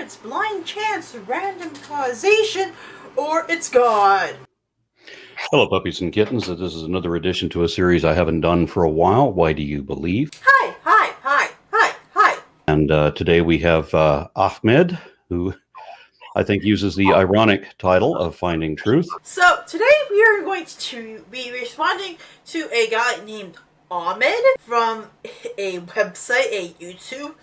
it's blind chance, random causation, or it's God. Hello, puppies and kittens. This is another addition to a series I haven't done for a while. Why do you believe? Hi. And today we have Ahmed, who I think uses the ironic title of Finding Truth. So today we are going to be responding to a guy named Ahmed from a website, a YouTube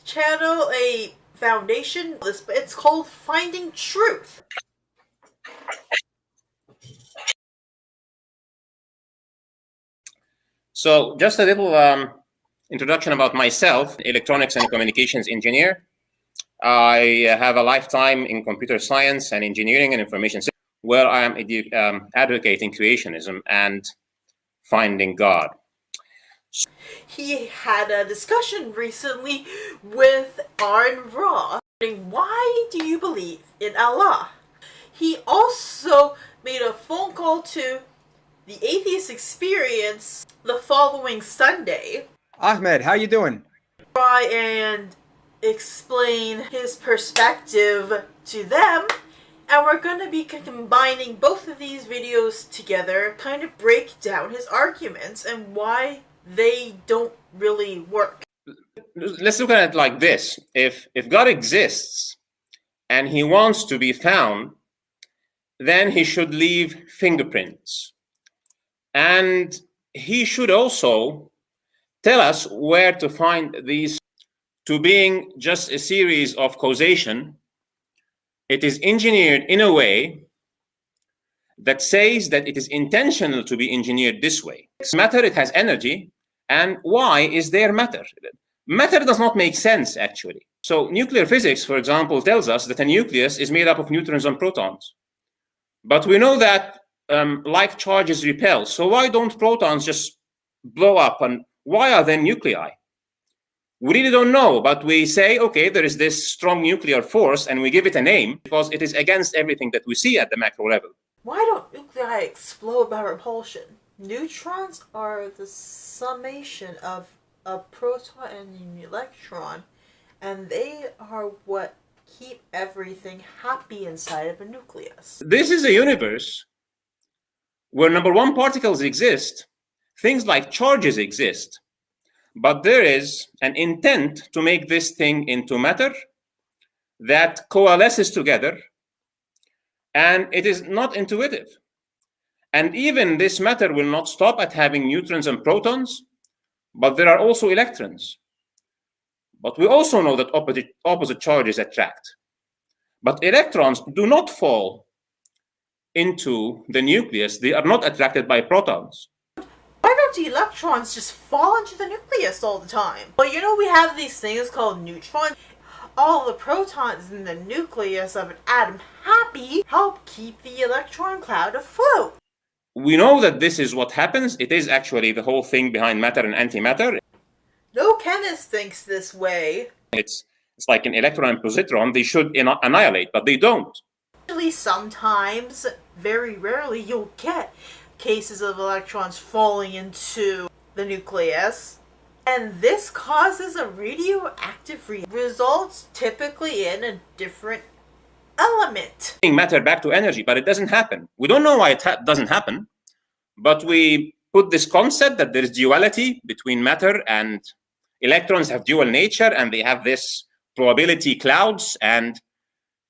channel, a foundation. It's called Finding Truth. So just a little introduction about myself. Electronics and communications engineer. I have a lifetime in computer science and engineering and information systems, where I am advocating creationism and finding God. He had a discussion recently with Aaron Ra. Why do you believe in Allah? He also made a phone call to the Atheist Experience the following Sunday. Ahmed, how you doing? Try and explain his perspective to them, and we're going to be combining both of these videos together, kind of break down his arguments and why they don't really work. Let's look at it like this. If God exists and he wants to be found, then he should leave fingerprints. And he should also tell us where to find these. To being just a series of causation, it is engineered in a way that says that it is intentional to be engineered this way. Matter, it has energy, and why is there matter? Matter does not make sense, actually. So nuclear physics, for example, tells us that a nucleus is made up of neutrons and protons. But we know that like charges repel. So why don't protons just blow up, and why are there nuclei? We really don't know, but we say, okay, there is this strong nuclear force, and we give it a name because it is against everything that we see at the macro level. Why don't nuclei explode by repulsion? Neutrons are the summation of a proton and an electron, and they are what keep everything happy inside of a nucleus. This is a universe where, number one, particles exist, things like charges exist, but there is an intent to make this thing into matter that coalesces together, and it is not intuitive. And even this matter will not stop at having neutrons and protons, but there are also electrons. But we also know that opposite charges attract. But electrons do not fall into the nucleus. They are not attracted by protons. Why don't the electrons just fall into the nucleus all the time? Well, you know, we have these things called neutrons. All the protons in the nucleus of an atom happy help keep the electron cloud afloat. We know that this is what happens. It is actually the whole thing behind matter and antimatter. No chemist thinks this way. It's like an electron and positron. They should annihilate, but they don't. Actually, sometimes, very rarely, you'll get cases of electrons falling into the nucleus, and this causes a radioactive results, typically in a different element. Matter back to energy, but it doesn't happen. We don't know why it doesn't happen, but we put this concept that there is duality between matter, and electrons have dual nature, and they have this probability clouds, and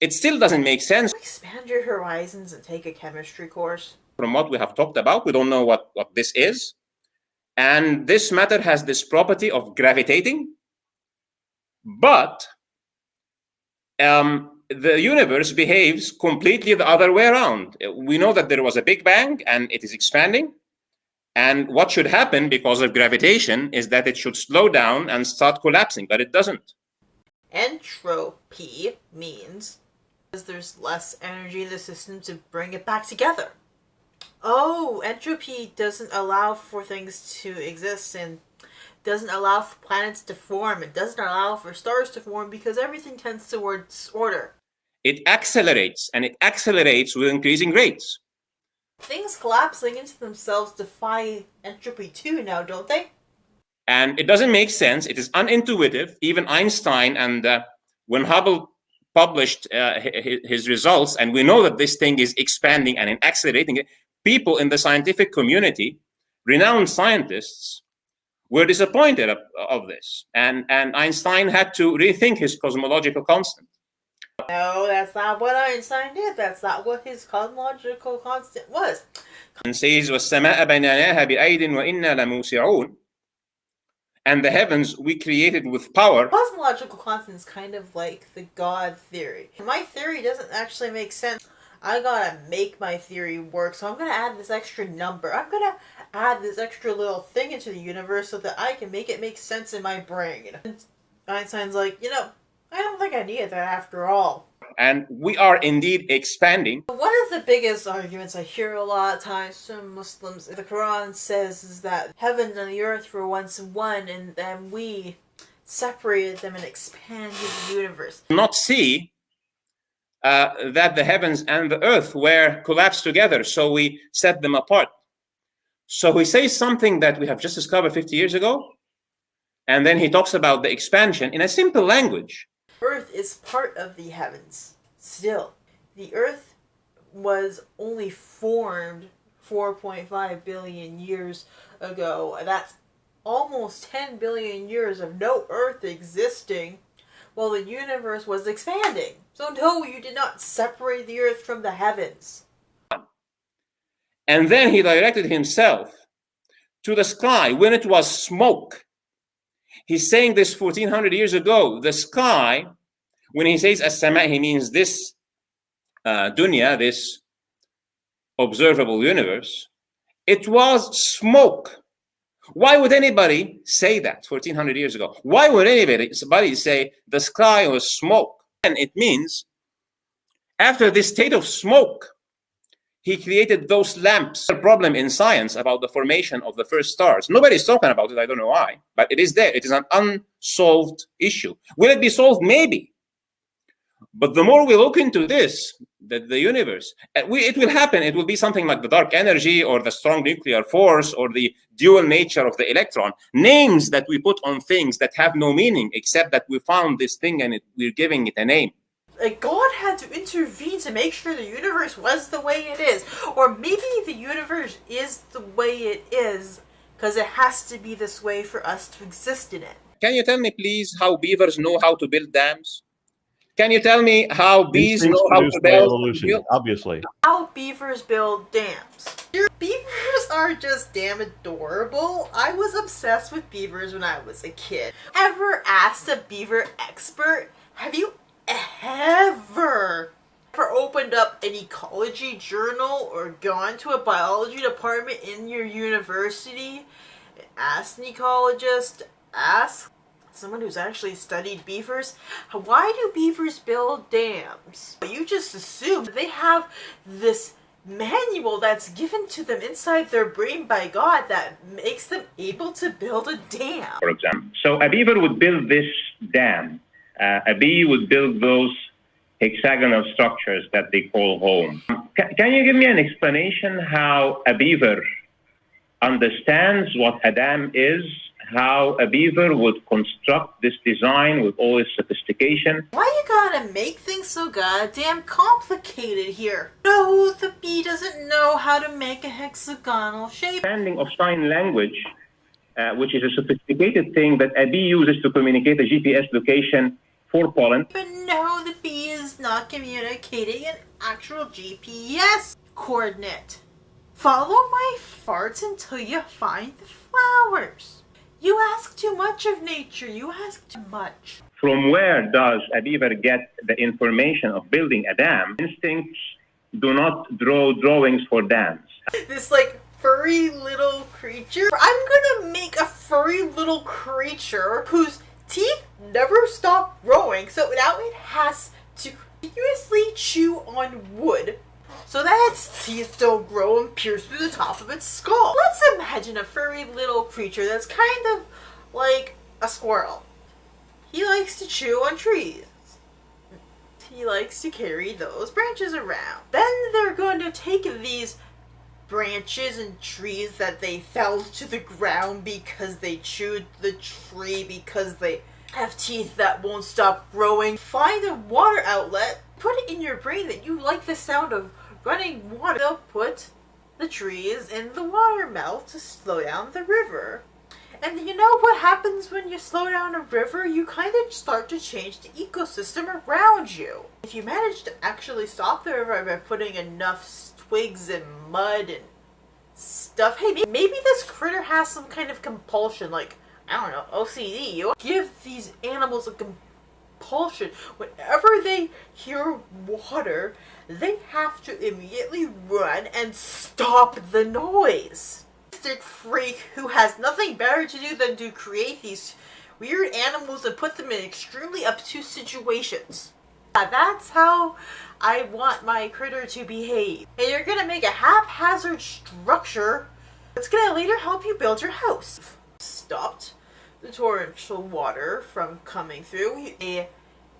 it still doesn't make sense. Expand your horizons and take a chemistry course. From what we have talked about, we don't know what this is. And this matter has this property of gravitating, but the universe behaves completely the other way around. We know that there was a Big Bang and it is expanding. And what should happen because of gravitation is that it should slow down and start collapsing, but it doesn't. Entropy means there's less energy in the system to bring it back together. Oh, entropy doesn't allow for things to exist and doesn't allow for planets to form. It doesn't allow for stars to form because everything tends towards order. It accelerates, and it accelerates with increasing rates. Things collapsing into themselves defy entropy too now, don't they? And it doesn't make sense. It is unintuitive. Even Einstein and when Hubble published his results, and we know that this thing is expanding and accelerating it, people in the scientific community, renowned scientists, were disappointed of this. And Einstein had to rethink his cosmological constant. No, that's not what Einstein did. That's not what his cosmological constant was. And says, وَالسَّمَاءَ بَنَيْنَاهَا بِأَيْدٍ وَإِنَّا لَمُوسِعُونَ. And the heavens we created with power. Cosmological constant is kind of like the God theory. My theory doesn't actually make sense. I gotta make my theory work, so I'm gonna add this extra number. I'm gonna add this extra little thing into the universe so that I can make it make sense in my brain. And Einstein's like, you know, I don't think I needed that after all. And we are indeed expanding. One of the biggest arguments I hear a lot of times from Muslims, the Quran says, is that heaven and the earth were once one, and then we separated them and expanded the universe. Not see that the heavens and the earth were collapsed together, so we set them apart. So he says something that we have just discovered 50 years ago, and then he talks about the expansion in a simple language. Earth is part of the heavens. Still, the earth was only formed 4.5 billion years ago. That's almost 10 billion years of no earth existing while the universe was expanding. So no, you did not separate the earth from the heavens. And then he directed himself to the sky when it was smoke. He's saying this 1400 years ago. The sky, when he says as-sama, he means this dunya, this observable universe. It was smoke. Why would anybody say that 1400 years ago? Why would anybody say the sky was smoke? And it means after this state of smoke, he created those lamps. A problem in science about the formation of the first stars. Nobody's talking about it. I don't know why, but it is there. It is an unsolved issue. Will it be solved? Maybe. But the more we look into this, the universe, it will happen. It will be something like the dark energy or the strong nuclear force or the dual nature of the electron. Names that we put on things that have no meaning except that we found this thing and we're giving it a name. Like God had to intervene to make sure the universe was the way it is. Or maybe the universe is the way it is because it has to be this way for us to exist in it. Can you tell me, please, how beavers know how to build dams? Can you tell me how bees know how to build? Obviously. How beavers build dams. Beavers are just damn adorable. I was obsessed with beavers when I was a kid. Ever asked a beaver expert, have you ever opened up an ecology journal or gone to a biology department in your university and asked an ecologist, ask someone who's actually studied beavers, why do beavers build dams? You just assume they have this manual that's given to them inside their brain by God that makes them able to build a dam. For example, so a beaver would build this dam. A bee would build those hexagonal structures that they call home. Can you give me an explanation how a beaver understands what a dam is? How a beaver would construct this design with all its sophistication? Why you gotta make things so goddamn complicated here? No, the bee doesn't know how to make a hexagonal shape. Understanding of sign language, which is a sophisticated thing that a bee uses to communicate a GPS location for pollen. But no, the bee is not communicating an actual GPS coordinate. Follow my farts until you find the flowers. You ask too much of nature. You ask too much. From where does a beaver get the information of building a dam? Instincts do not draw drawings for dams. This like furry little creature. I'm gonna make a furry little creature whose teeth never stop growing, so now it has to continuously chew on wood so that its teeth don't grow and pierce through the top of its skull. Let's imagine a furry little creature that's kind of like a squirrel. He likes to chew on trees. He likes to carry those branches around. Then they're going to take these branches and trees that they felled to the ground because they chewed the tree because they have teeth that won't stop growing. Find a water outlet, put it in your brain that you like the sound of running water. They'll put the trees in the water mouth to slow down the river. And you know what happens when you slow down a river? You kind of start to change the ecosystem around you. If you manage to actually stop the river by putting enough twigs and mud and stuff, hey, maybe this critter has some kind of compulsion, like, I don't know, OCD. You give these animals a compulsion. Whenever they hear water, they have to immediately run and stop the noise. Freak who has nothing better to do than to create these weird animals and put them in extremely obtuse situations. That's how I want my critter to behave. And you're gonna make a haphazard structure that's gonna later help you build your house. Stopped the torrential water from coming through a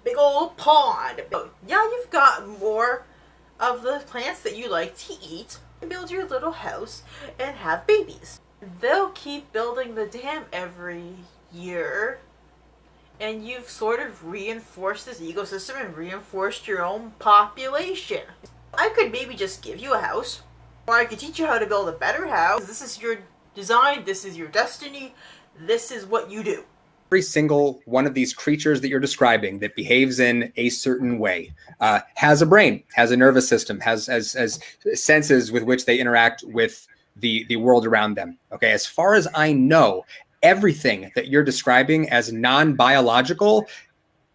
big old pond. Yeah, you've got more of the plants that you like to eat. Build your little house and have babies. They'll keep building the dam every year, and you've sort of reinforced this ecosystem and reinforced your own population. I could maybe just give you a house, or I could teach you how to build a better house. This is your design, this is your destiny, this is what you do. Every single one of these creatures that you're describing that behaves in a certain way has a brain, has a nervous system, has senses with which they interact with the world around them. Okay, as far as I know, everything that you're describing as non-biological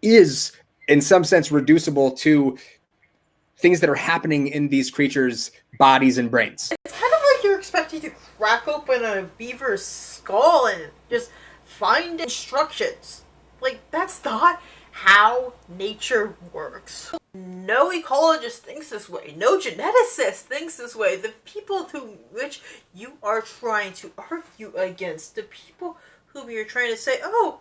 is in some sense reducible to things that are happening in these creatures' bodies and brains. It's kind of like you're expecting to crack open a beaver's skull and just find instructions. Like, that's not how nature works. No ecologist thinks this way. No geneticist thinks this way. The people to which you are trying to argue against, the people whom you're trying to say, oh,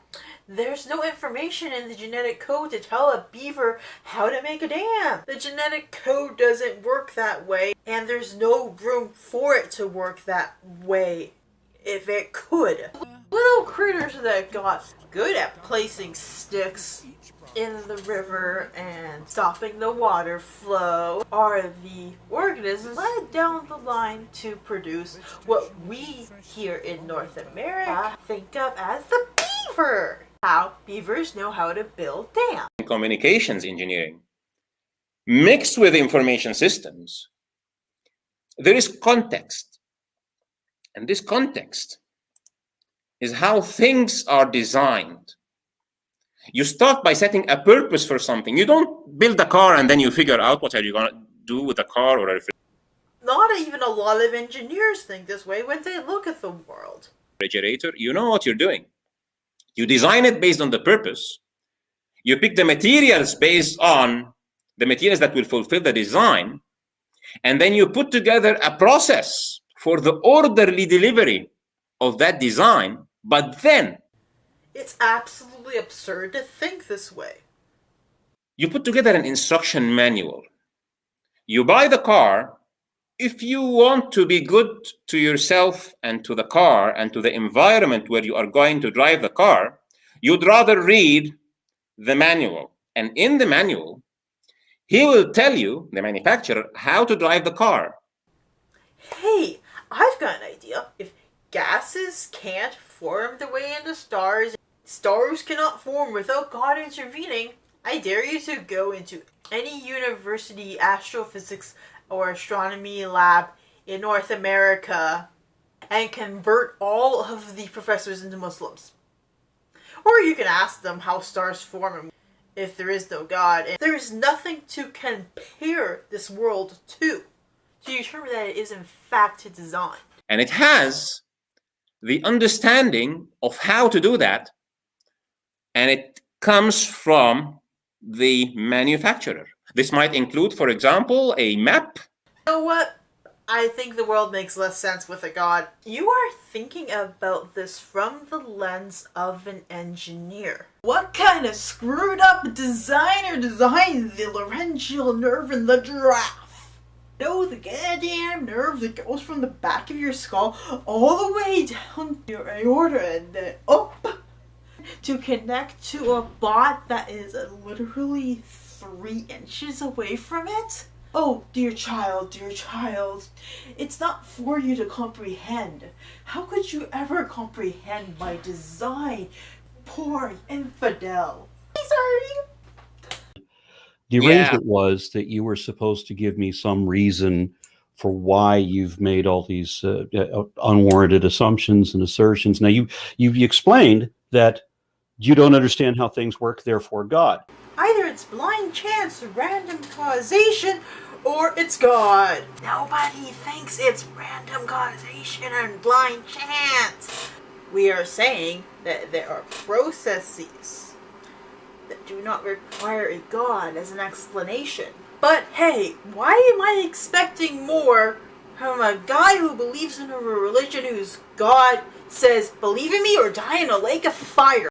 there's no information in the genetic code to tell a beaver how to make a dam. The genetic code doesn't work that way, and there's no room for it to work that way if it could. Little critters that got good at placing sticks in the river and stopping the water flow are the organisms led down the line to produce what we here in North America think of as the beaver. How beavers know how to build dams. Communications engineering mixed with information systems, there is context. And this context is how things are designed. You start by setting a purpose for something. You don't build a car and then you figure out what are you going to do with the car or a Not even a lot of engineers think this way when they look at the world. refrigerator. You know what you're doing. You design it based on the purpose. You pick the materials based on the materials that will fulfill the design. And then you put together a process for the orderly delivery of that design. But then it's absolutely absurd to think this way. You put together an instruction manual. You buy the car. If you want to be good to yourself and to the car and to the environment where you are going to drive the car, you'd rather read the manual. And in the manual, he will tell you, the manufacturer, how to drive the car. Hey, I've got an idea. If gases can't form their way into stars, stars cannot form without God intervening, I dare you to go into any university astrophysics or astronomy lab in North America and convert all of the professors into Muslims. Or you can ask them how stars form if there is no God. And there is nothing to compare this world to determine that it is in fact design. And it has the understanding of how to do that, and it comes from the manufacturer. This might include, for example, a map. You know what? I think the world makes less sense with a God. You are thinking about this from the lens of an engineer. What kind of screwed up designer designed the laryngeal nerve in the giraffe? No, the goddamn nerve that goes from the back of your skull all the way down to your aorta and then up to connect to a bot that is literally 3 inches away from it? Oh, dear child, it's not for you to comprehend. How could you ever comprehend my design? Poor infidel. Sorry. The Yeah. arrangement was that you were supposed to give me some reason for why you've made all these unwarranted assumptions and assertions. Now, you explained that you don't understand how things work, therefore God. Either it's blind chance, random causation, or it's God. Nobody thinks it's random causation and blind chance. We are saying that there are processes that do not require a God as an explanation. But hey, why am I expecting more from a guy who believes in a religion whose God says, believe in me or die in a lake of fire?